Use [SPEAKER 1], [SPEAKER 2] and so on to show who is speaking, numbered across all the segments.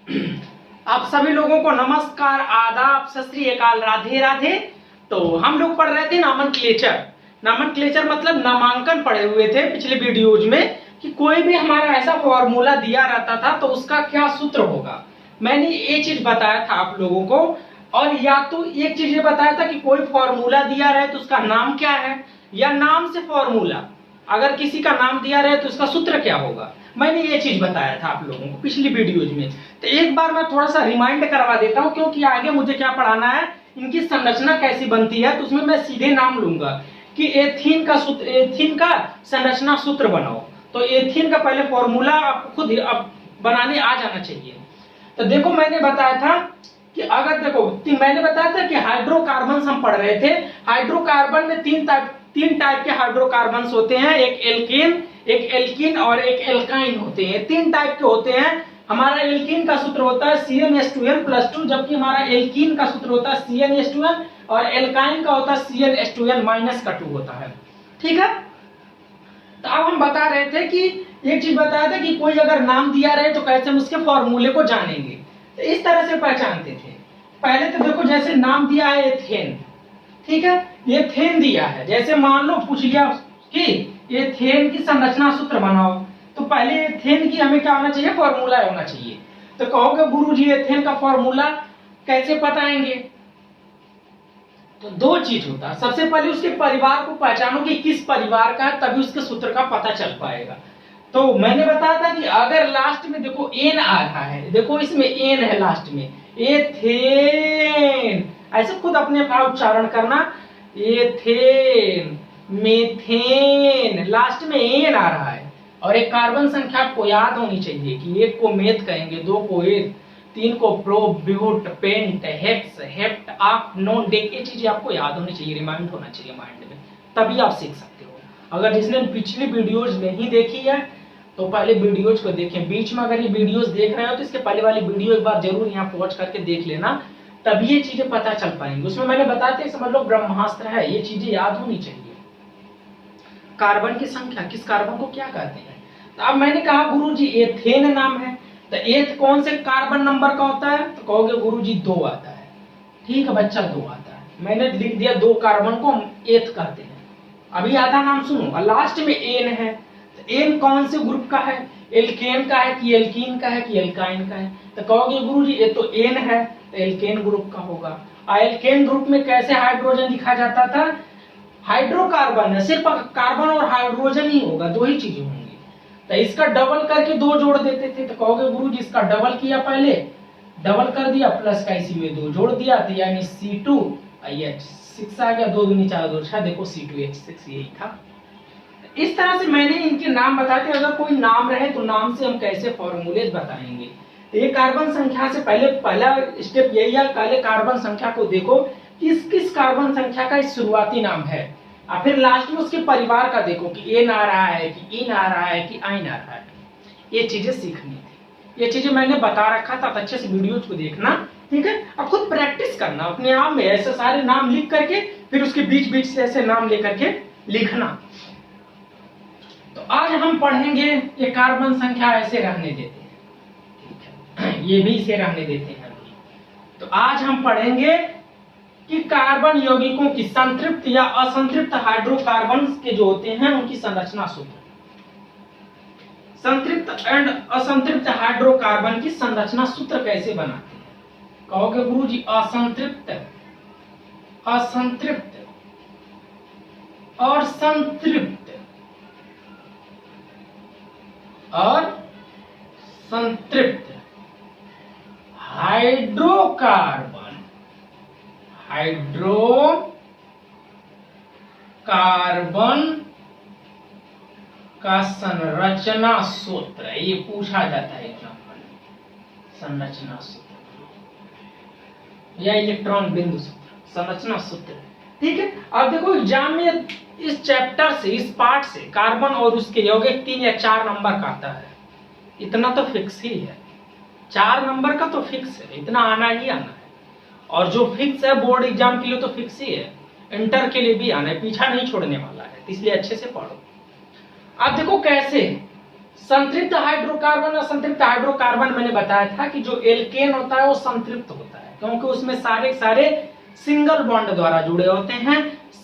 [SPEAKER 1] आप सभी लोगों को नमस्कार, आदाब, सत श्री अकाल, राधे राधे। तो हम लोग पढ़ रहे थे नॉमेनक्लेचर। नॉमेनक्लेचर मतलब नामांकन पढ़े हुए थे पिछले वीडियोज में कि कोई भी हमारा ऐसा फॉर्मूला दिया रहता था तो उसका क्या सूत्र होगा। मैंने ये चीज बताया था आप लोगों को। और या तो एक चीज ये बताया था कि कोई फॉर्मूला दिया रहे तो उसका नाम क्या है, या नाम से फॉर्मूला अगर किसी का नाम दिया रहे तो उसका सूत्र क्या होगा। मैंने ये चीज बताया था आप लोगों को पिछली वीडियोज में। तो एक बार मैं थोड़ा सा रिमाइंड करवा देता हूँ, क्योंकि आगे मुझे क्या पढ़ाना है, इनकी संरचना कैसी बनती है। तो उसमें मैं सीधे नाम लूंगा कि एथीन का सूत्र, एथीन का संरचना सूत्र बनाओ। तो एथीन का पहले फॉर्मूला आपको खुद अब बनाने आ जाना चाहिए। तो देखो मैंने बताया था कि अगर देखो मैंने बताया था कि हाइड्रोकार्बन हम पढ़ रहे थे। हाइड्रोकार्बन में तीन टाइप के हाइड्रोकार्बन होते हैं, एक एल्कीन और एक एल्काइन होते हैं। तीन टाइप के होते हैं। हमारा एल्कीन का सूत्र होता है CnH2n+2, जबकि हमारा एल्कीन का सूत्र होता है CnH2n, और एल्काइन का होता है CnH2n-2 होता है। ठीक है। तो अब हम बता रहे थे कि एक चीज बताया था कि कोई अगर नाम दिया रहे तो कैसे हम उसके फॉर्मूले को जानेंगे। तो इस तरह से पहचानते थे। पहले तो देखो जैसे नाम दिया है एथेन, ठीक है, एथेन दिया है। जैसे मान लो पूछ लिया कि एथेन की संरचना सूत्र बनाओ, तो पहले एथेन की हमें क्या होना चाहिए, फॉर्मूला होना चाहिए। तो कहोगे गुरुजी एथेन का फॉर्मूला कैसे बताएंगे। तो दो चीज होता है। सबसे पहले उसके परिवार को पहचानो कि किस परिवार का है, तभी उसके सूत्र का पता चल पाएगा। तो मैंने बताया था कि अगर लास्ट में देखो एन आ रहा है, देखो इसमें एन है लास्ट में, एथेन, ऐसे खुद अपने आप उच्चारण करना, एथेन, मेथेन, लास्ट में एन आ रहा है। और एक कार्बन संख्या आपको याद होनी चाहिए कि एक को मेथ कहेंगे, दो को एथ, तीन को pro, but, pent, hex, hept, oct, non, dec. ये चीजें आपको याद होनी चाहिए, रिमाइंड होना चाहिए माइंड में, तभी आप सीख सकते हो। अगर जिसने पिछली वीडियोज नहीं देखी है तो पहले वीडियोज को देखें। बीच में अगर ये वीडियोज देख रहे हो तो इसके पहले वाली वीडियो एक बार जरूर यहाँ वॉच करके देख लेना, तभी ये चीजें पता चल पाएंगी। उसमें मैंने बताया था, समझ लो ब्रह्मास्त्र है, ये चीजें याद होनी चाहिए। कार्बन की संख्या, किस कार्बन को क्या कहते हैं। तो अब मैंने कहा गुरुजी एथेन नाम है, तो एथ कौन से कार्बन नंबर का होता है, तो कहोगे गुरुजी 2 आता है। ठीक है बच्चा, 2 आता है। मैंने लिख दिया 2 कार्बन को हम एथ कहते हैं। अभी आधा नाम सुनो, और लास्ट में एन है। तो एन कौन से ग्रुप का है, एल्केन का है कि एल्कीन का है कि एल्काइन का है। तो कहोगे गुरुजी ये तो एन है, तो एल्केन ग्रुप का होगा। और एल्केन ग्रुप में कैसे हाइड्रोजन लिखा जाता था, हाइड्रोकार्बन है, सिर्फ कार्बन और हाइड्रोजन ही होगा, 2 ही चीजें होंगी। तो इसका डबल करके 2 जोड़ देते थे। तो कहोगे गुरुजी इसका डबल किया, पहले डबल कर दिया, प्लस का इसी में 2 जोड़ दिया, तो यानी C2H6 आ गया, 2 दूनी 4 2 6, देखो C2H6 यही था। इस तरह से मैंने इनके नाम बताए थे। अगर कोई नाम रहे तो नाम से हम कैसे फॉर्मूले बताएंगे। तो ये कार्बन संख्या से पहला स्टेप यही है, पहले कार्बन संख्या को देखो किस किस कार्बन संख्या का शुरुआती नाम है, और फिर लास्ट में उसके परिवार का देखो कि एन आ रहा है कि इन आ रहा है कि आइन आ रहा है। ये चीजें सीखनी थी, ये चीजें मैंने बता रखा था। तो अच्छे से वीडियोज को देखना, ठीक है। अब खुद प्रैक्टिस करना अपने आप में, ऐसे सारे नाम लिख करके फिर उसके बीच बीच से ऐसे नाम लेकर के लिखना। तो आज हम पढ़ेंगे, ये कार्बन संख्या ऐसे रहने देते हैं, ठीक है, ये भी इसे रहने देते हैं अभी। तो आज हम पढ़ेंगे कि कार्बन यौगिकों की संतृप्त या असंतृप्त हाइड्रोकार्बन के जो होते हैं उनकी संरचना सूत्र। संतृप्त एंड असंतृप्त हाइड्रोकार्बन की संरचना सूत्र कैसे बनाते हैं। कहोगे गुरुजी असंतृप्त, असंतृप्त और संतृप्त और संतृप्त हाइड्रोकार्बन, हाइड्रोकार्बन का संरचना सूत्र, ये पूछा जाता है एग्जाम्पल, संरचना सूत्र या इलेक्ट्रॉन बिंदु सूत्र, संरचना सूत्र, ठीक है। अब देखो एग्जाम में इस चैप्टर से, इस पार्ट से कार्बन और उसके यौगिक 3 या 4 नंबर का आता है, इतना तो फिक्स ही है। 4 नंबर का तो फिक्स है, इतना आना ही आना है। और जो फिक्स है बोर्ड एग्जाम के लिए तो फिक्स ही है, इंटर के लिए भी आना है, पीछा नहीं छोड़ने वाला है। इसलिए अच्छे से पढ़ो। अब देखो कैसे संतृप्त हाइड्रोकार्बन और संतृप्त हाइड्रोकार्बन मैंने बताया था कि जो एल्केन होता है वो संतृप्त होता है, क्योंकि उसमें सारे सारे सिंगल बॉन्ड द्वारा जुड़े होते हैं,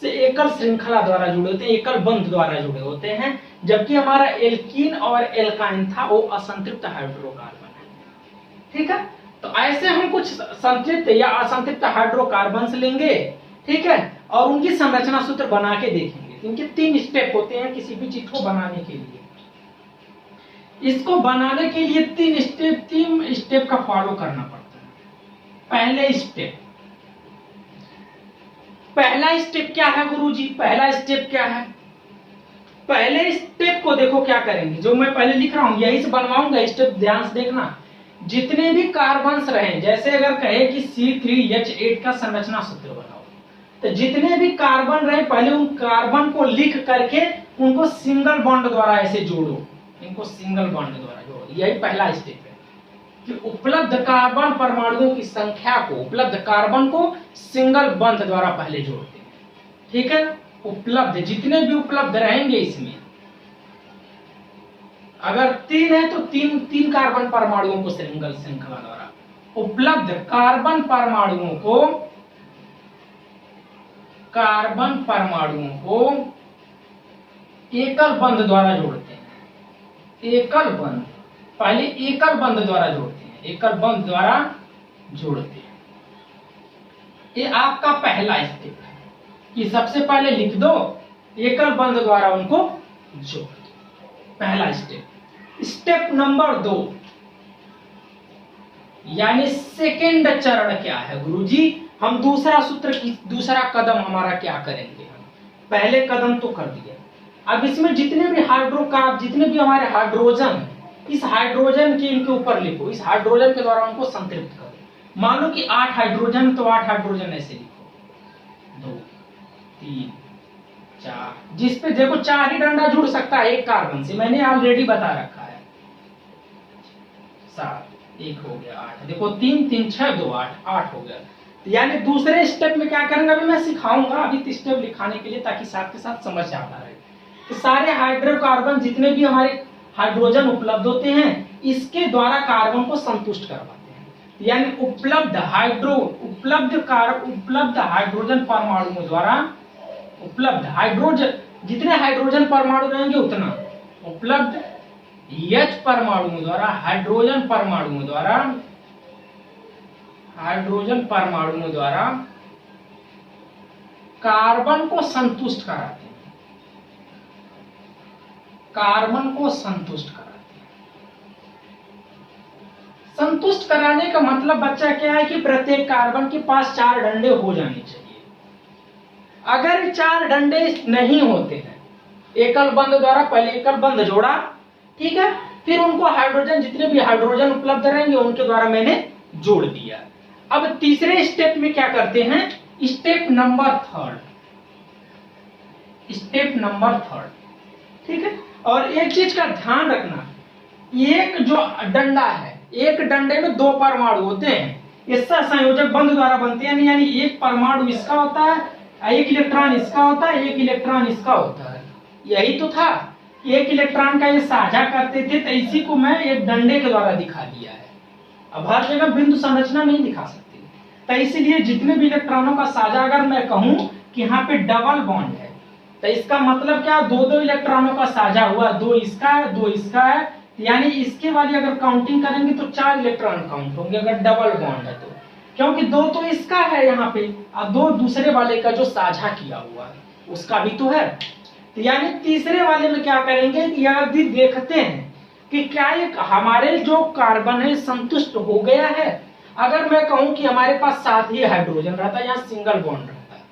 [SPEAKER 1] एकल श्रृंखला द्वारा जुड़े होते हैं, एकल बंध द्वारा जुड़े होते हैं। जबकि हमारा एल्कीन और एल्काइन था वो असंतृप्त हाइड्रोकार्बन है। ठीक है, तो ऐसे हम कुछ संतृप्त या असंतृप्त हाइड्रोकार्बन लेंगे, ठीक है, और उनकी संरचना सूत्र बना के देखेंगे। इनके 3 स्टेप होते हैं किसी भी चीज को बनाने के लिए। इसको बनाने के लिए 3 स्टेप का फॉलो करना पड़ता है। पहला स्टेप क्या है गुरुजी? पहला स्टेप क्या है? पहले स्टेप को देखो क्या करेंगे, जो मैं पहले लिख रहा हूं यही से बनवाऊंगा, स्टेप ध्यान से देखना। जितने भी कार्बन्स रहे, जैसे अगर कहे कि C3H8 का संरचना सूत्र बनाओ, तो जितने भी कार्बन रहे पहले उन कार्बन को लिख करके उनको सिंगल बॉन्ड द्वारा ऐसे जोड़ो, इनको सिंगल बॉन्ड द्वारा जोड़ो। यही पहला स्टेप है कि उपलब्ध कार्बन परमाणुओं की संख्या को, उपलब्ध कार्बन को सिंगल बॉन्ड द्वारा पहले जोड़ते हैं। ठीक है, उपलब्ध जितने भी उपलब्ध रहेंगे इसमें, अगर 3 है तो 3 कार्बन परमाणुओं को सिंगल श्रृंखला द्वारा, उपलब्ध कार्बन परमाणुओं को एकल बंध द्वारा जोड़ते हैं। एकल बंध, पहले एकल बंध द्वारा जोड़ते हैं, एकल बंध द्वारा जोड़ते हैं। ये आपका पहला स्टेप है कि सबसे पहले लिख दो एकल बंध द्वारा उनको जोड़ दो, पहला स्टेप। स्टेप नंबर 2 यानी सेकेंड चरण क्या है गुरुजी? हम दूसरा सूत्र की दूसरा कदम हमारा क्या करेंगे? हम पहले कदम तो कर दिया, अब इसमें जितने भी हाइड्रोकार्बन, जितने भी हमारे हाइड्रोजन, इस हाइड्रोजन के इनके ऊपर लिखो, इस हाइड्रोजन के द्वारा उनको संतृप्त करो। मान लो कि 8 हाइड्रोजन, तो 8 हाइड्रोजन ऐसे लिखो, 2 3 4, जिस पे देखो 4 ही डंडा जुड़ सकता है एक कार्बन से, मैंने ऑलरेडी बता रखा है। 7, 1 हो गया, 8, देखो 3 3 6 2 8 हो गया। यानी दूसरे स्टेप में क्या करेंगे अभी मैं सिखाऊंगा, अभी स्टेप लिखाने के लिए, ताकि साथ के साथ समझ आता रहे। तो सारे हाइड्रोकार्बन जितने भी हमारे हाइड्रोजन उपलब्ध होते हैं, इसके द्वारा कार्बन को संतुष्ट करवाते हैं। यानी उपलब्ध हाइड्रोजन परमाणुओं द्वारा, उपलब्ध हाइड्रोजन, जितने हाइड्रोजन परमाणु रहेंगे उतना उपलब्ध H परमाणुओं द्वारा, हाइड्रोजन परमाणुओं द्वारा कार्बन को संतुष्ट कराते हैं, कार्बन को संतुष्ट कराते हैं। संतुष्ट कराने का मतलब बच्चा क्या है कि प्रत्येक कार्बन के पास 4 डंडे हो जाने चाहिए। अगर 4 डंडे नहीं होते हैं, एकल बंध द्वारा पहले एकल बंध जोड़ा, ठीक है, फिर उनको हाइड्रोजन, जितने भी हाइड्रोजन उपलब्ध रहेंगे उनके द्वारा मैंने जोड़ दिया। अब तीसरे स्टेप में क्या करते हैं? स्टेप नंबर 3, ठीक है। और एक चीज का ध्यान रखना, एक जो डंडा है, एक डंडे में 2 परमाणु होते हैं, इसका संयोजक बंध द्वारा बनते हैं, यानी एक परमाणु इसका होता है, एक इलेक्ट्रॉन इसका होता है, एक इलेक्ट्रॉन इसका होता है। यही तो था, एक इलेक्ट्रॉन का ये साझा करते थे, तो इसी को मैं एक डंडे के द्वारा दिखा दिया है। अब हर जगह बिंदु संरचना नहीं दिखा सकते, तो इसलिए जितने भी इलेक्ट्रॉनों का साझा, अगर मैं कहूं कि यहाँ पे डबल बॉन्ड है, तो इसका मतलब क्या, 2 इलेक्ट्रॉनों का साझा हुआ, 2 इसका है 2 इसका है, यानी इसके वाली अगर काउंटिंग करेंगे तो 4 इलेक्ट्रॉन काउंट होंगे अगर डबल बॉन्ड है तो, क्योंकि 2 तो इसका है यहाँ पे, और 2 दूसरे वाले का जो साझा किया हुआ है उसका भी तो है। तो यानी तीसरे वाले में क्या करेंगे कि यदि देखते हैं कि क्या ये हमारे जो कार्बन है संतुष्ट हो गया है, अगर मैं कहूं कि हमारे पास 7 ही हाइड्रोजन रहता है, यहाँ सिंगल बॉन्ड रहता है,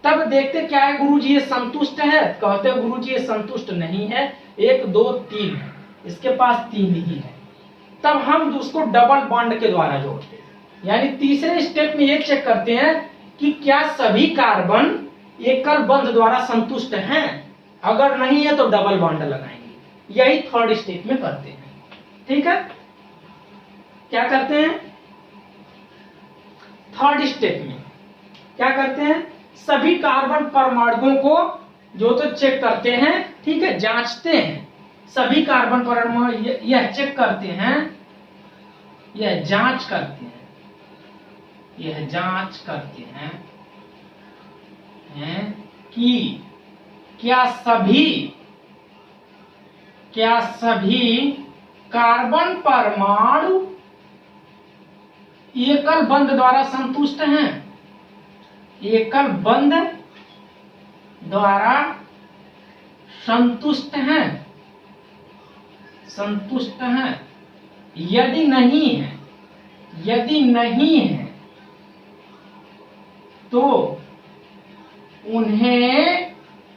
[SPEAKER 1] तब देखते क्या है गुरुजी ये संतुष्ट है, कहते हैं गुरुजी ये संतुष्ट नहीं है, 1 2 3 है, इसके पास 3 ही है, तब हम उसको डबल बॉन्ड के द्वारा जोड़ते हैं। यानी तीसरे स्टेप में ये चेक करते हैं कि क्या सभी कार्बन एकल बंध द्वारा संतुष्ट हैं, अगर नहीं है तो डबल बॉन्ड लगाएंगे। यही 3rd स्टेप में करते हैं, ठीक है। क्या करते हैं 3rd स्टेप में, क्या करते हैं, सभी कार्बन परमाणुओं को जो तो चेक करते हैं, ठीक है, जांचते हैं सभी कार्बन परमाणु यह चेक करते हैं, यह जांच करते हैं, यह जांच करते हैं कि क्या सभी कार्बन परमाणु एकल बंध द्वारा संतुष्ट हैं, एकल बंध द्वारा संतुष्ट हैं, यदि नहीं है तो उन्हें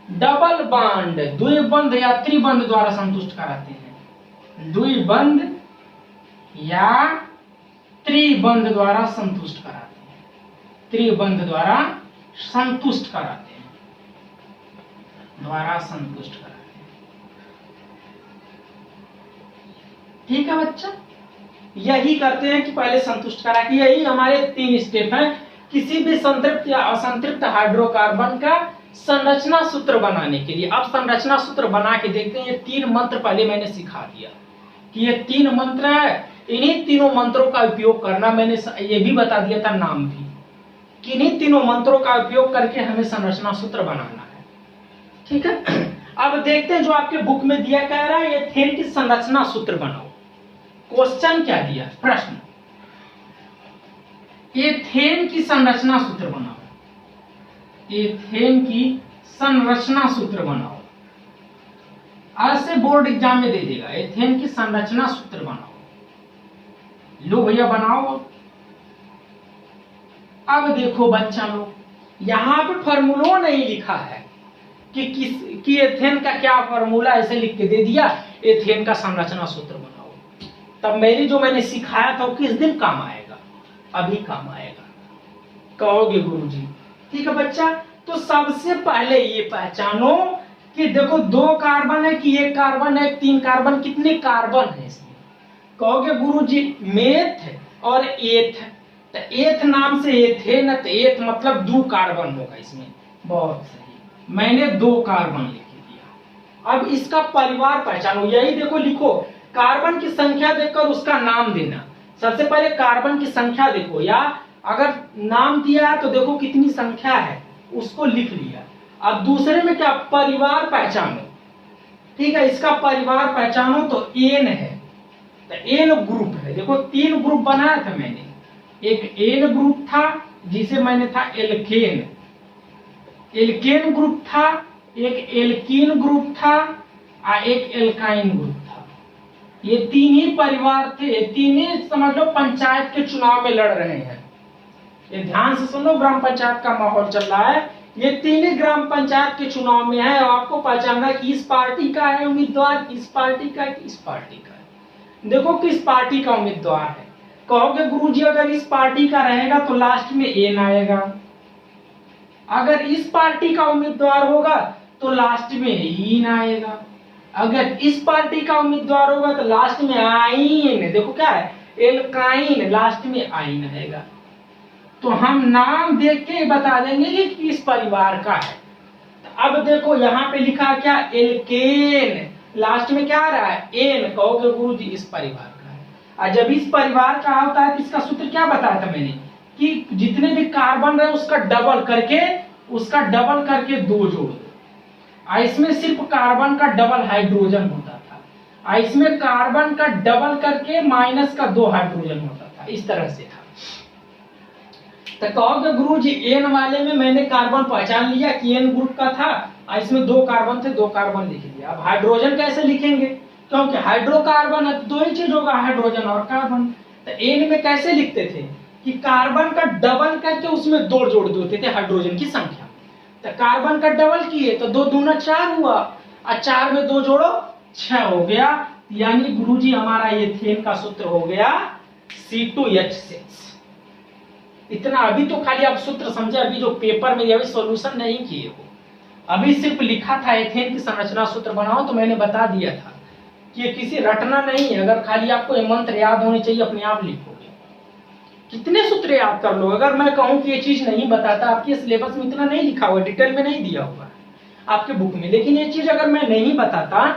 [SPEAKER 1] डबल बॉन्ड, द्विबंध या त्रिबंध द्वारा संतुष्ट कराते हैं, द्विबंध या त्रिबंध द्वारा संतुष्ट कराते हैं, त्रिबंध द्वारा संतुष्ट कराते हैं, ठीक है बच्चा। यही करते हैं कि पहले संतुष्ट करा के, यही हमारे 3 स्टेप हैं किसी भी संतृप्त या असंतृप्त हाइड्रोकार्बन का संरचना सूत्र बनाने के लिए। अब संरचना सूत्र बना के देखते हैं। ये 3 मंत्र पहले मैंने सिखा दिया कि ये 3 मंत्र है, इन्हीं तीनों मंत्रों का उपयोग करना। मैंने ये भी बता दिया था नाम भी, कि इन्हीं तीनों मंत्रों का उपयोग करके हमें संरचना सूत्र बनाना है, ठीक है। अब देखते हैं जो आपके बुक में दिया कह रहा है एथेन की संरचना सूत्र बनाओ। क्वेश्चन क्या दिया, प्रश्न, एथेन की संरचना सूत्र बनाओ, एथेन की संरचना सूत्र बनाओ। आज से बोर्ड एग्जाम में दे देगा, एथेन की संरचना सूत्र बनाओ। लो भैया बनाओ। अब देखो बच्चा लोग, यहां पे फॉर्मूला नहीं लिखा है कि एथेन का क्या फॉर्मूला, ऐसे लिख के दे दिया एथेन का संरचना सूत्र बनाओ। तब मैंने सिखाया था वो किस दिन काम आएगा, अभी काम आएगा, कहोगे गुरुजी। ठीक है बच्चा, तो सबसे पहले ये पहचानो कि देखो 2 कार्बन है कि 1 कार्बन है, 3 कार्बन, कितने कार्बन है इसमें। कहोगे गुरुजी मेथ और एथ, तो एथ नाम से एथेन, तो एथ मतलब 2 कार्बन होगा इसमें। बहुत सही, मैंने 2 कार्बन लिख दिया। अब इसका परिवार पहचानो, यही देखो लिखो, कार्बन की संख्या देखकर उसका नाम देना। सबसे पहले कार्बन की संख्या देखो, या अगर नाम दिया है तो देखो कितनी संख्या है, उसको लिख लिया। अब दूसरे में क्या, परिवार पहचानो, ठीक है। इसका परिवार पहचानो तो एन है, तो एन ग्रुप है। देखो 3 ग्रुप बनाया था मैंने, एक एन ग्रुप था जिसे मैंने था एल्केन, एल्केन ग्रुप था, एक एल्कीन ग्रुप था और एक एल्काइन ग्रुप था। ये 3 ही परिवार थे, 3 ही समझ लो पंचायत के चुनाव में लड़ रहे हैं। ये ध्यान से सुनो, ग्राम पंचायत का माहौल चल रहा है। ये 3 ही ग्राम पंचायत के चुनाव में है और आपको पहचानना कि इस पार्टी का है उम्मीदवार, इस पार्टी का, इस पार्टी का है। देखो किस पार्टी का उम्मीदवार है। कहोगे गुरुजी अगर इस पार्टी का रहेगा तो लास्ट में एन आएगा, अगर इस पार्टी का उम्मीदवार होगा तो लास्ट में इन आएगा, अगर इस पार्टी का उम्मीदवार होगा तो लास्ट में आइन। देखो क्या है, एल्काइन, लास्ट में आइन आएगा। तो हम नाम देख के बता देंगे कि किस परिवार का है। तो अब देखो यहाँ पे लिखा क्या, एल्केन, लास्ट में क्या आ रहा है, एन। कहोगे गुरुजी इस परिवार का है। और जब इस परिवार का होता है तो इसका सूत्र क्या बताया था मैंने, कि जितने भी कार्बन है उसका डबल करके 2 जोड़ दो। इसमें सिर्फ कार्बन का डबल हाइड्रोजन होता था, इसमें कार्बन का डबल करके माइनस का 2 हाइड्रोजन होता था, इस तरह से था। तो कहोगे गुरुजी एन वाले में मैंने कार्बन पहचान लिया कि एन ग्रुप का था, इसमें 2 कार्बन थे, 2 कार्बन लिख दिया। अब हाइड्रोजन कैसे लिखेंगे, क्योंकि हाइड्रोकार्बन है तो 2 ही चीज होगा, हाइड्रोजन और कार्बन। तो एन में कैसे लिखते थे कि कार्बन का डबल करके उसमें 2 जोड़ देते थे हाइड्रोजन की संख्या। तो कार्बन का डबल किए तो 2 दूना 4 हुआ, और 4 में 2 जोड़ो 6 हो गया। यानी गुरुजी हमारा एथेन का सूत्र हो गया C2H6। इतना अभी तो खाली आप सूत्र समझे, अभी जो पेपर में अभी सॉल्यूशन नहीं किए हो, अभी सिर्फ लिखा था एथेन की संरचना सूत्र बनाओ। तो मैंने बता दिया था कि ये किसी रटना नहीं है, अगर खाली आपको ये मंत्र याद होने चाहिए अपने आप लिखोगे। कितने सूत्र याद कर लो, अगर मैं कहूं कि ये चीज नहीं बताता, आपके सिलेबस में इतना नहीं लिखा हुआ, डिटेल में नहीं दिया हुआ आपके बुक में, लेकिन ये चीज अगर मैं नहीं बताता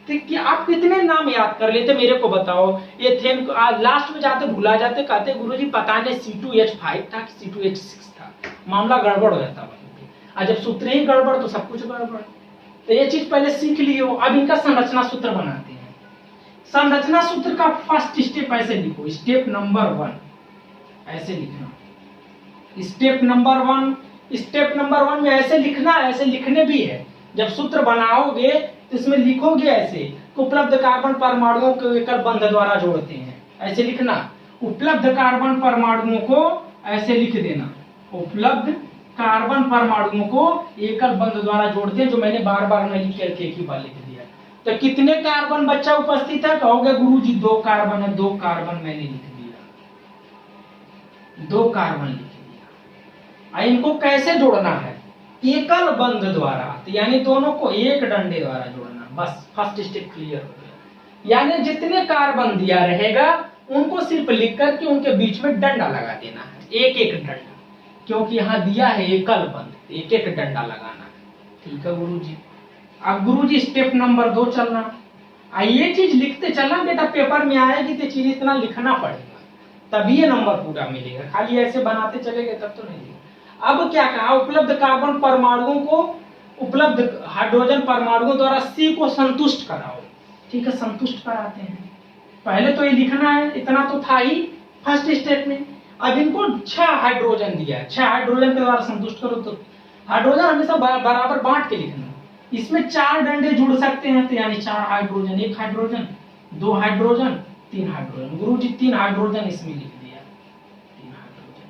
[SPEAKER 1] तो कि आप कितने नाम याद कर लेते मेरे को बताओ। एथेन लास्ट में जाते भुला जाते, कहते गुरुजी पता नहीं C2H5 था कि C2H6 था, मामला गड़बड़ हो जाता वहीं पे। और जब सूत्र ही गड़बड़ तो सब कुछ गड़बड़। तो ये चीज पहले सीख लियो। अब इनका संरचना सूत्र बनाते हैं। संरचना सूत्र का फर्स्ट स्टेप ऐसे लिखो, स्टेप नंबर 1 ऐसे लिखना। स्टेप नंबर 1 में ऐसे लिखना, ऐसे लिखने भी है। जब सूत्र बनाओगे तो इसमें लिखोगे ऐसे, उपलब्ध कार्बन परमाणुओं को एकल बंध द्वारा जोड़ते हैं, ऐसे लिखना। उपलब्ध कार्बन परमाणुओं को ऐसे लिख देना, उपलब्ध कार्बन परमाणुओं को एकल बंध द्वारा जोड़ते हैं, जो मैंने बार बार नहीं लिख करके एक ही बार लिख दिया। तो कितने कार्बन बच्चा उपस्थित है, कहोगे गुरुजी 2 कार्बन है। 2 कार्बन मैंने लिख दिया, 2 कार्बन लिख दिया। इनको कैसे जोड़ना है, एकल बंध द्वारा, तो यानी दोनों को एक डंडे द्वारा जोड़ना। बस फर्स्ट स्टेप क्लियर हो गया। यानी जितने कार्बन दिया रहेगा उनको सिर्फ लिख करके उनके बीच में डंडा लगा देना है, एक एक डंडा, क्योंकि यहाँ दिया है एकल बंध, एक एक डंडा लगाना है। ठीक है गुरुजी। अब गुरुजी स्टेप नंबर 2 चलना। ये चीज लिखते चलना बेटा, पेपर में आएगी तो चीज इतना लिखना पड़ेगा, तभी ये नंबर पूरा मिलेगा। खाली ऐसे बनाते चले गए तब तो नहीं। अब क्या कहा, उपलब्ध कार्बन परमाणुओं को उपलब्ध हाइड्रोजन परमाणुओं द्वारा C को संतुष्ट कराओ। ठीक है, संतुष्ट कराते हैं। पहले तो ये लिखना है, इतना तो था ही फर्स्ट स्टेप में। अब इनको 6 हाइड्रोजन दिया है, 6 हाइड्रोजन के द्वारा संतुष्ट करो। तो हाइड्रोजन हमेशा बराबर बांट के लिखना। इसमें 4 डंडे जुड़ सकते हैं, तो यानी 4 हाइड्रोजन, 1 हाइड्रोजन, 2 हाइड्रोजन, 3 हाइड्रोजन। गुरुजी 3 हाइड्रोजन इसमें लिख दिया, 3 हाइड्रोजन,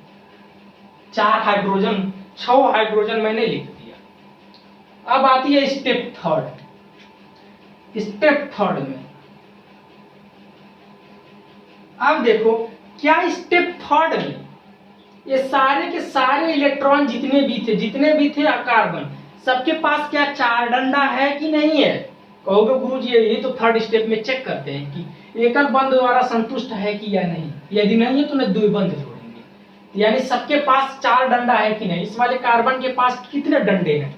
[SPEAKER 1] 4 हाइड्रोजन, 6 हाइड्रोजन मैंने लिख दिया। अब आती है स्टेप थर्ड। स्टेप थर्ड में अब देखो क्या, स्टेप थर्ड में ये सारे के सारे इलेक्ट्रॉन जितने भी थे कार्बन, सबके पास क्या 4 डंडा है कि नहीं है। कहोगे गुरुजी ये तो थर्ड स्टेप में चेक करते हैं कि एकल बंध द्वारा संतुष्ट है कि या नहीं। यदि नहीं है तो न 2 बंध जोड़ेंगे, यानी सबके पास 4 डंडा है कि नहीं। इस वाले कार्बन के पास कितने डंडे हैं,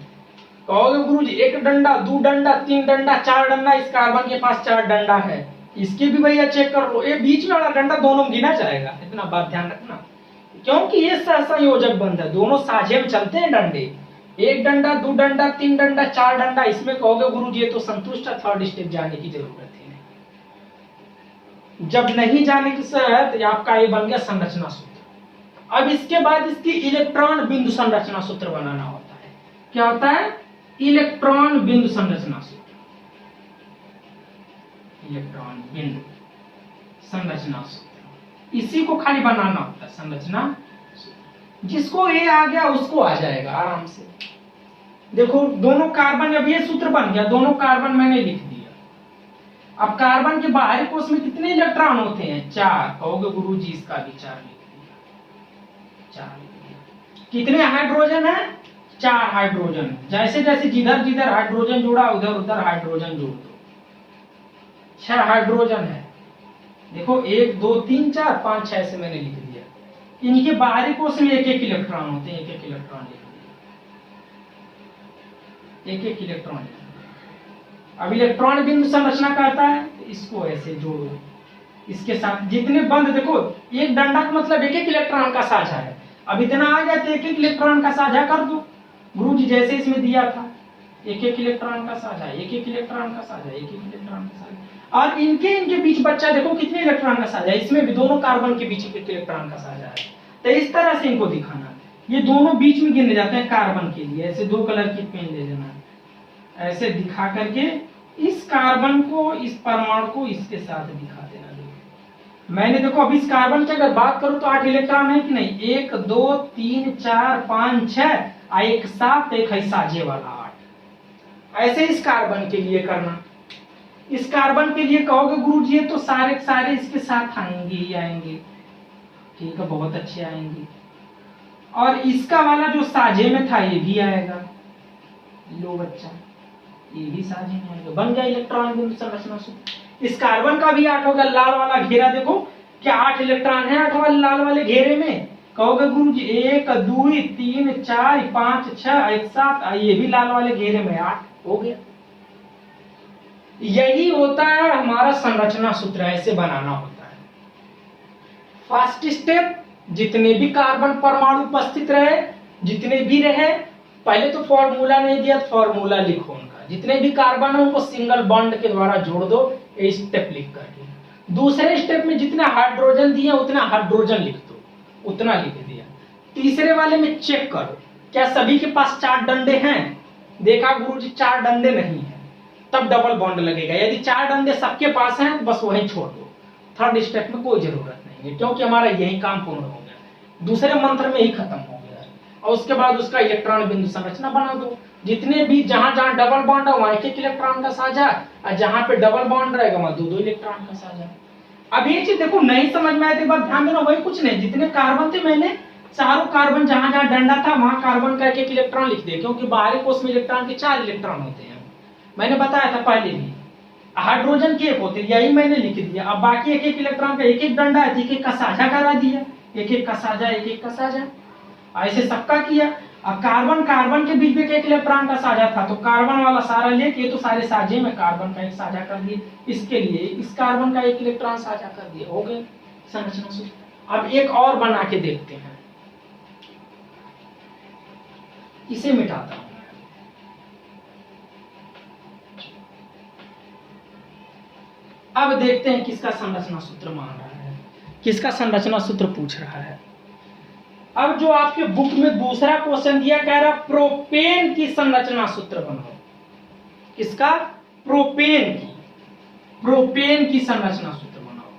[SPEAKER 1] कहोगे गुरुजी 1 डंडा, 2 डंडा, 3 डंडा, 4 डंडा। इस कार्बन के पास 4 डंडा है, इसके भी भैया चेक कर लो। ये बीच में वाला डंडा दोनों गिना जाएगा, इतना बात ध्यान रखना, क्योंकि ये संयोजक बंध है, दोनों साझे में चलते हैं डंडे। 1 डंडा, 2 डंडा, 3 डंडा, 4 डंडा। इसमें कहोगे गुरुजी ये तो संतुष्ट है, थर्ड स्टेप जाने की जरूरत है नहीं। जब नहीं जाने की जरूरत, आपका ये बन गया संरचना सूत्र। अब इसके बाद इसकी इलेक्ट्रॉन बिंदु संरचना सूत्र बनाना होता है। क्या होता है, इलेक्ट्रॉन बिंदु संरचना सूत्र। इलेक्ट्रॉन बिंदु संरचना सूत्र, इसी को खाली बनाना होता है संरचना सूत्र। जिसको ये आ गया उसको आ जाएगा आराम से। देखो दोनों कार्बन, अब ये सूत्र बन गया, दोनों कार्बन मैंने लिख दिया। अब कार्बन के बाहरी कोश में कितने इलेक्ट्रॉन होते हैं, 4। कहोगे गुरुजी इसका भी 4 लिख दिया, 4 लिख दिया। कितने हाइड्रोजन है, 4 हाइड्रोजन। जैसे जैसे जिधर जिधर हाइड्रोजन जुड़ा उधर उधर हाइड्रोजन जोड़ दो। 6 हाइड्रोजन है, देखो 1 2 3 4 5 6 से मैंने लिख दिया। इनके बाहरी कोश में 1 1 इलेक्ट्रॉन होते हैं, 1 1 इलेक्ट्रॉन लिख दिया, 1 1 इलेक्ट्रॉन लिख दिया। अब इलेक्ट्रॉन बिंदु संरचना कहता है, तो इसको ऐसे जोड़ो इसके साथ। जितने बंध देखो, एक डंडा का मतलब 1 1 इलेक्ट्रॉन का साझा है। अब इतना आ गया तो 1 1 इलेक्ट्रॉन का साझा कर दो। गुरुजी जैसे इसमें दिया था, 1 1 इलेक्ट्रॉन का साझा, 1 1 इलेक्ट्रॉन का साझा, 1 1 इलेक्ट्रॉन का साझा। और इनके बीच बच्चा देखो कितने इलेक्ट्रॉन का साझा है, इसमें भी दोनों कार्बन के बीच 1 इलेक्ट्रॉन का साझा है। तो इस तरह से इनको दिखाना, ये दोनों बीच में गिने जाते हैं कार्बन के लिए। ऐसे 2 कलर की पेन ले लेना, ऐसे दिखा करके इस कार्बन को, इस परमाणु को इसके साथ दिखा देना। मैंने देखो अब इस कार्बन की अगर बात करूं तो 8 इलेक्ट्रॉन है कि नहीं, 1 2 3 4 5 6 और एक 7, एक है साझे वाला 8। ऐसे इस कार्बन के लिए करना। इस कार्बन के लिए कहोगे गुरुजी तो सारे सारे इसके साथ आएंगे ही आएंगे। ठीक है, बहुत अच्छे आएंगे। और इसका वाला जो साझे में था ये भी आएगा, लो बच्चा ये भी साझे में आएगा। बन गया इलेक्ट्रॉन बिंदु संरचना सूत्र। इस कार्बन का भी 8 होगा। लाल वाला घेरा देखो क्या 8 इलेक्ट्रॉन है 8 वाले लाल वाले घेरे में। कहोगे गुरुजी 1 2 3 4 5 6 1 7, ये भी लाल वाले घेरे में 8 हो गया। यही होता है हमारा संरचना सूत्र, ऐसे बनाना होता है। फर्स्ट स्टेप, जितने भी कार्बन परमाणु उपस्थित रहे, जितने भी रहे, पहले तो फॉर्मूला नहीं दिया, फॉर्मूला लिखो उनका, जितने भी कार्बन है उनको सिंगल बॉन्ड के द्वारा जोड़ दो, ये स्टेप लिख करके। दूसरे स्टेप में जितने हाइड्रोजन दिए उतना हाइड्रोजन लिख दो, उतना लिख दिया। तीसरे वाले में चेक करो क्या सभी के पास 4 डंडे हैं, देखा गुरुजी 4 डंडे नहीं है, तब डबल बॉन्ड लगेगा। यदि 4 डंडे सबके पास हैं बस वहीं छोड़ दो, थर्ड स्टेप में कोई जरूरत नहीं है, क्योंकि हमारा यही काम पूर्ण हो गया, दूसरे मंत्र में ही खत्म हो गया। और उसके बाद उसका इलेक्ट्रॉन बिंदु संरचना बना दो, जितने भी जहां जहां डबल बॉन्ड है वहां एक इलेक्ट्रॉन का साझा, और जहां पे डबल बॉन्ड रहेगा वहां 2 इलेक्ट्रॉन का साझा। अब ये चीज देखो नहीं समझ में आए तो एक बार ध्यान देना, वही कुछ नहीं, जितने कार्बन थे मैंने चारों कार्बन जहां जहां डंडा था वहां कार्बन का एक इलेक्ट्रॉन लिख दिया, क्योंकि बाहरी कोष में इलेक्ट्रॉन के 4 इलेक्ट्रॉन होते हैं, मैंने बताया था पहले भी। हाइड्रोजन के 1 होते, यही मैंने लिख दिया। अब बाकी एक एक इलेक्ट्रॉन का एक एक डंडा है, एक एक का साझा करा दिया, एक एक का साझा, एक एक का साझा, ऐसे सबका किया। अब कार्बन कार्बन के बीच में एक इलेक्ट्रॉन का साझा था, तो कार्बन वाला सारा लेके तो सारे साझे में कार्बन का एक साझा कर दिए, इसके लिए इस कार्बन का एक इलेक्ट्रॉन साझा कर दिया, हो गए संरचना सूत्र। अब एक और बना के देखते हैं, इसे मिटाता हूं। अब देखते हैं किसका संरचना सूत्र मान रहा है, किसका संरचना सूत्र पूछ रहा है। अब जो आपके बुक में दूसरा क्वेश्चन दिया, कह रहा प्रोपेन की संरचना सूत्र बनाओ। किसका? प्रोपेन की, प्रोपेन की संरचना सूत्र बनाओ,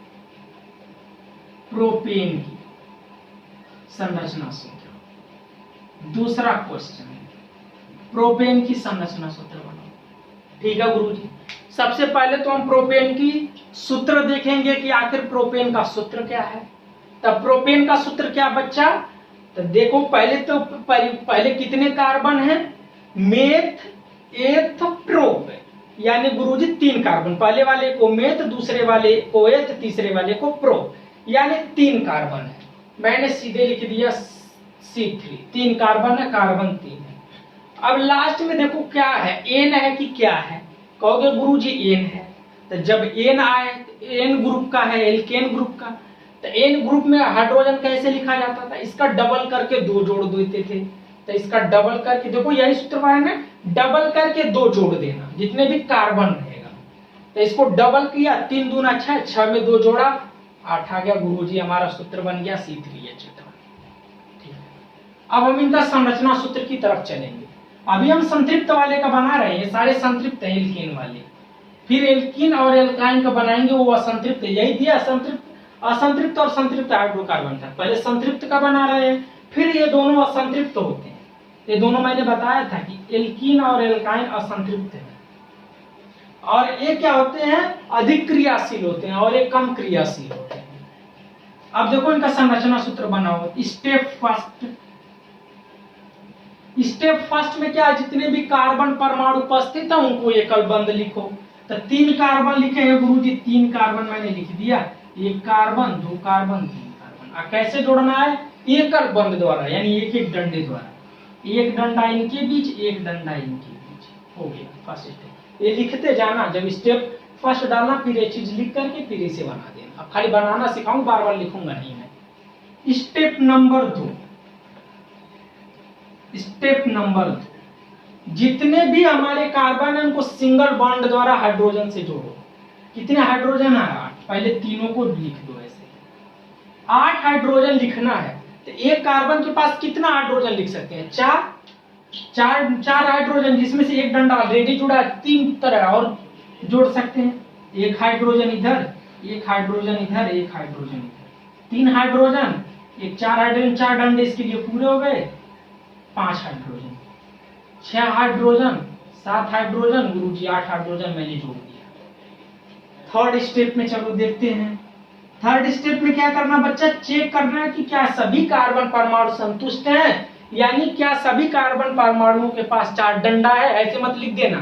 [SPEAKER 1] प्रोपेन की संरचना सूत्र। दूसरा क्वेश्चन, प्रोपेन की संरचना सूत्र बनाओ। ठीक है गुरुजी, सबसे पहले तो हम प्रोपेन की सूत्र देखेंगे कि आखिर प्रोपेन का सूत्र क्या है। तब प्रोपेन का सूत्र क्या बच्चा, तो देखो पहले कितने कार्बन हैं, मेथ एथ प्रोप, यानी गुरुजी 3 कार्बन, पहले वाले को मेथ, दूसरे वाले को एथ, तीसरे वाले को प्रोप, यानी 3 कार्बन है। मैंने सीधे लिख दिया C3, 3 कार्बन है, कार्बन 3 है। अब लास्ट में देखो क्या है, एन है कि क्या है, कहोगे गुरुजी एन है, तो जब एन आए एन ग्रुप का है, एल्केन ग्रुप का, तो एन ग्रुप में हाइड्रोजन कैसे लिखा जाता था, इसका डबल करके 2 जोड़ देते थे, तो इसका डबल करके, देखो यही सूत्र है ना, डबल करके 2 जोड़ देना, जितने भी कार्बन रहेगा, तो इसको डबल किया, 3 दूना 6, 6 में 2 जोड़ा 8 आ गया गुरुजी, हमारा सूत्र बन गया C3H12। ठीक है, अब हम इनका संरचना सूत्र की तरफ चलेंगे। अभी हम संतृप्त वाले का बना रहे हैं, सारे संतृप्त है एल्कीन वाले, फिर एल्कीन और एल्काइन का बनाएंगे, वो असंतृप्त, यही दिया संतृप्त, असंतृप्त और संतृप्त हाइड्रोकार्बन था, पहले संतृप्त का बना रहे हैं, फिर ये दोनों असंतृप्त होते हैं। ये दोनों मैंने बताया था कि एल्कीन और एल्काइन असंतृप्त है, और ये क्या होते हैं, अधिक क्रियाशील होते हैं, और ये कम क्रियाशील होते हैं। अब देखो इनका संरचना सूत्र बनाओ। स्टेप फर्स्ट में क्या, जितने भी कार्बन परमाणु उपस्थित है उनको एकल बंद लिखो, तो 3 कार्बन लिखे हैं गुरुजी, 3 कार्बन मैंने लिख दिया, 1 कार्बन 2 कार्बन 3 कार्बन। कैसे जोड़ना है, एकल बंद द्वारा, यानी एक एक डंडे द्वारा, एक डंडा इनके बीच, एक डंडा इनके बीच, हो गया फर्स्ट स्टेप। ये लिखते जाना, जब स्टेप फर्स्ट डालना फिर ये चीज लिख करके फिर इसे बना देना। अब खाली बनाना सिखाऊं, बार बार लिखूंगा नहीं मैं। स्टेप नंबर 2, स्टेप नंबर 2, जितने भी हमारे कार्बन है उनको सिंगल बॉन्ड द्वारा हाइड्रोजन से जोड़ो। कितने हाइड्रोजन है, 8, पहले तीनों को लिख दो ऐसे, 8 हाइड्रोजन लिखना है। तो एक कार्बन के पास कितना हाइड्रोजन लिख सकते हैं, 4 हाइड्रोजन, जिसमें से एक डंडा ऑलरेडी जुड़ा, 3 तरह और जोड़ सकते हैं, 1 हाइड्रोजन इधर, 1 हाइड्रोजन इधर, 1 हाइड्रोजन इधर, 3 हाइड्रोजन, एक 4 हाइड्रोजन, 4 डंडे इसके लिए पूरे हो गए, 5 हाइड्रोजन, 6 हाइड्रोजन, 7 हाइड्रोजन, गुरुजी 8 हाइड्रोजन मैंने जोड़ दिया। थर्ड स्टेप में चलो देखते हैं। थर्ड स्टेप में क्या करना बच्चा, चेक करना है कि क्या सभी कार्बन परमाणु संतुष्ट हैं, यानी क्या सभी कार्बन परमाणुओं के पास 4 डंडा है। ऐसे मत लिख देना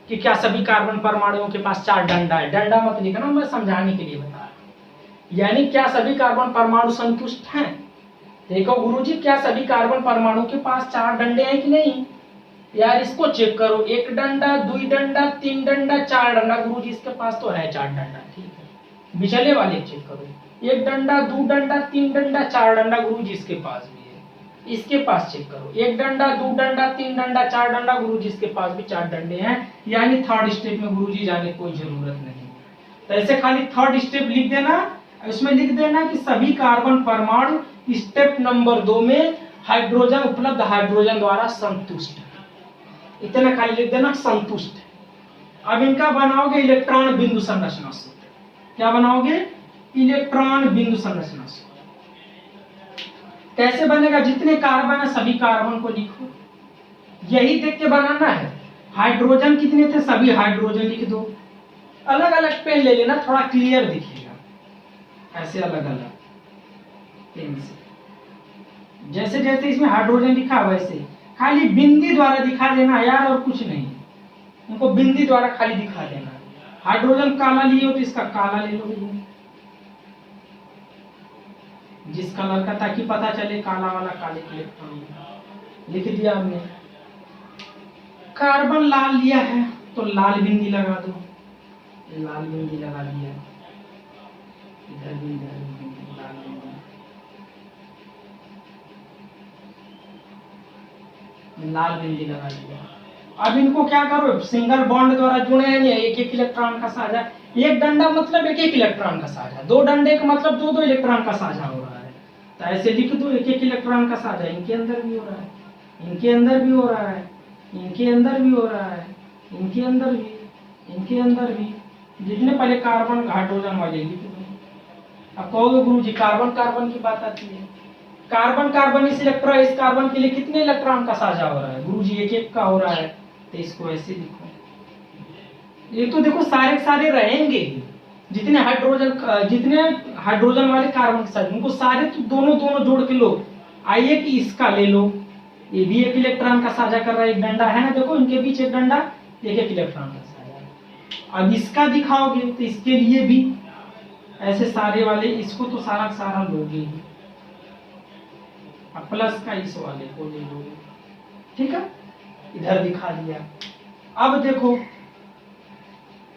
[SPEAKER 1] कि क्या सभी कार्बन परमाणुओं के पास 4 डंडा है, डंडा मत लिखना, मैं समझाने के लिए बता रहा हूं। यानी क्या सभी कार्बन परमाणु संतुष्ट हैं, देखो गुरुजी क्या सभी कार्बन परमाणु के पास 4 डंडे हैं कि नहीं, यार इसको चेक करो, एक डंडा, दो डंडा, तीन डंडा, चार डंडा। गुरुजी इसके पास तो है चार डंडा, ठीक है। बिचले वाले चेक करो, एक डंडा, दो डंडा, तीन डंडा, चार डंडा। गुरुजी इसके पास भी है। इसके पास चेक करो, एक डंडा, दो डंडा, तीन डंडा, चार डंडा। गुरुजी इसके पास भी चार डंडे हैं, यानी थर्ड स्टेप में गुरुजी जाने की कोई जरूरत नहीं। तो ऐसे खाली थर्ड स्टेप लिख देना, इसमें लिख देना कि सभी कार्बन परमाणु स्टेप नंबर 2 में हाइड्रोजन उपलब्ध हाइड्रोजन द्वारा संतुष्ट, इतना खाली लिख देना, संतुष्ट। अब इनका बनाओगे इलेक्ट्रॉन बिंदु संरचना सूत्र। क्या बनाओगे? इलेक्ट्रॉन बिंदु संरचना सूत्र। कैसे बनेगा? जितने कार्बन है सभी कार्बन को लिखो, यही देख के बनाना है। हाइड्रोजन कितने थे? सभी हाइड्रोजन लिख दो। अलग अलग पेन ले लेना, थोड़ा क्लियर दिखेगा, ऐसे अलग अलग पेन से। जैसे जैसे इसमें हाइड्रोजन लिखा वैसे खाली बिंदी द्वारा दिखा देना यार, और कुछ नहीं, उनको बिंदी द्वारा खाली दिखा देना। हाइड्रोजन काला लिए हो तो इसका काला ले लो जिस कलर का, ताकि पता चले काला वाला काले इलेक्ट्रॉन लिख दिया हमने। कार्बन लाल लिया है तो लाल बिंदी लगा दो, लाल बिंदी लगा दिया, इधर भी इधर भी लाल बिंदी, लाल बिंदी लगा दिया। अब इनको क्या करो? सिंगल बॉन्ड द्वारा जुड़े हैं, एक एक इलेक्ट्रॉन का साझा। एक डंडा मतलब एक एक इलेक्ट्रॉन का साझा, दो डंडे का मतलब दो दो इलेक्ट्रॉन का साझा हो रहा है। तो ऐसे लिख दो, एक एक इलेक्ट्रॉन का साझा। इनके अंदर भी हो रहा है, इनके अंदर भी हो रहा है, इनके अंदर भी हो रहा है, इनके अंदर भी, इनके अंदर भी। जितने पहले कार्बन हाइड्रोजन वाले लिख दो। अब कहोगे गुरुजी कार्बन कार्बन की बात आती है, कार्बन कार्बन इस इलेक्ट्रॉन, इस कार्बन के लिए कितने इलेक्ट्रॉन का साझा हो रहा है? गुरुजी एक एक का हो रहा है, तो इसको ऐसे लिखो। ये तो देखो सारे सारे रहेंगे, जितने हाइड्रोजन वाले कार्बन के साथ, उनको सारे तो दोनों दोनों जोड़ के लो। आइए कि इसका ले लो, ये भी एक इलेक्ट्रॉन का साझा कर रहा है, एक डंडा है ना, देखो इनके बीच एक डंडा, एक एक इलेक्ट्रॉन का साझा। अब इसका दिखाओगे तो इसके लिए भी ऐसे सारे वाले, इसको तो सारा सारा लोगे ही, अब प्लस का इस वाले को ले लोगे, ठीक है। इधर दिखा दिया। अब देखो,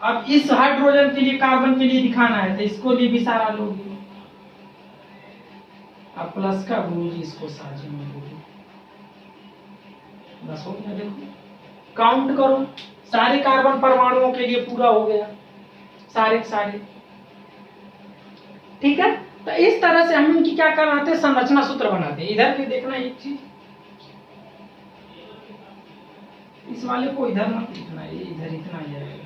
[SPEAKER 1] अब इस हाइड्रोजन के लिए, कार्बन के लिए दिखाना है, तो इसको लिए भी सारा लोगे। अब प्लस का गुरुजी इसको साझे में लोगे, बस हो गया। देखो काउंट करो, सारे कार्बन परमाणुओं के लिए पूरा हो गया, सारे सारे, ठीक है। तो इस तरह से हम इनकी क्या कराते हैं? संरचना सूत्र बनाते हैं। इधर भी देखना एक चीज, इस वाले को इधर मत लिखना, ये इधर इतना ही है।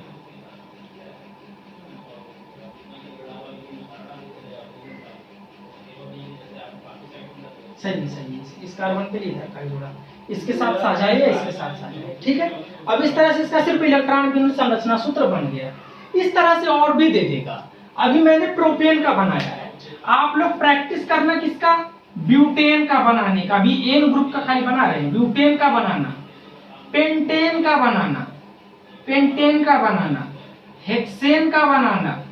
[SPEAKER 1] सही सही, इस कार्बन के लिए इधर का जोड़ा, इसके साथ साझा है, इसके साथ साझा है, ठीक है। अब इस तरह से इसका सिर्फ इलेक्ट्रॉन बिंदु संरचना सूत्र बन गया। इस तरह से और भी दे देगा। अभी मैंने प्रोपेन का बनाया है, आप लोग प्रैक्टिस करना किसका? ब्यूटेन का बनाने का। अभी एन ग्रुप का खाली बना रहे हैं, ब्यूटेन का बनाना, पेंटेन का बनाना, पेंटेन का बनाना, हेक्सेन का बनाना,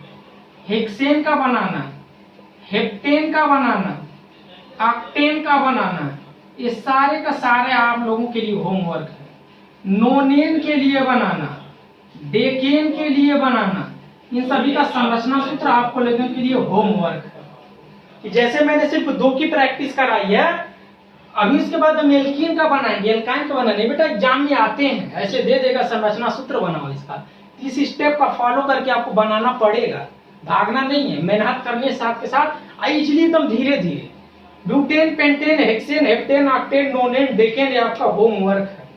[SPEAKER 1] हेक्सेन का बनाना, हेप्टेन का बनाना, ऑक्टेन का बनाना, ये सारे का सारे आप लोगों के लिए होमवर्क है। नोनेन के लिए बनाना, डेकेन के लिए बनाना, इन सभी का संरचना सूत्र आपको लोगों के लिए होमवर्क है। कि जैसे मैंने सिर्फ 2 की प्रैक्टिस कराई है, अभी उसके बाद हम एल्कीन का बनाएंगे, एल्काइन का बनाएंगे। बेटा एग्जाम में आते हैं, ऐसे दे देगा संरचना सूत्र बनाओ इसका, इस स्टेप का फॉलो करके आपको बनाना पड़ेगा, भागना नहीं है, मेहनत करनी है साथ के साथ। इसलिए एकदम धीरे धीरे, butane, pentane, hexane, heptane, octane, नोनेन, decane, ये आपका होमवर्क है,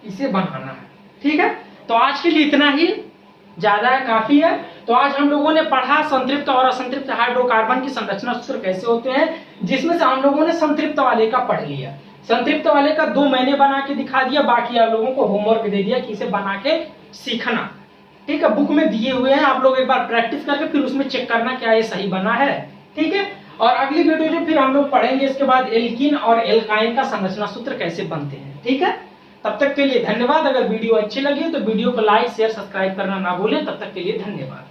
[SPEAKER 1] इसे बनाना है, ठीक है। तो आज के लिए इतना ही, ज्यादा है, काफी है। तो आज हम लोगों ने पढ़ा संतृप्त और असंतृप्त हाइड्रोकार्बन की संरचना सूत्र कैसे होते हैं, जिसमें से हम लोगों ने संतृप्त वाले का पढ़ लिया। संतृप्त वाले का 2 मैंने बना के दिखा दिया, बाकी आप लोगों को होमवर्क दे दिया कि इसे बना के सीखना, ठीक है। बुक में दिए हुए हैं, आप लोग एक बार प्रैक्टिस करके फिर उसमें चेक करना क्या ये सही बना है, ठीक है। और अगली वीडियो में फिर हम लोग पढ़ेंगे इसके बाद एल्कीन और एल्काइन का संरचना सूत्र कैसे बनते हैं, ठीक है। तब तक के लिए धन्यवाद। अगर वीडियो अच्छी लगी तो वीडियो को लाइक शेयर सब्सक्राइब करना ना भूलें। तब तक के लिए धन्यवाद।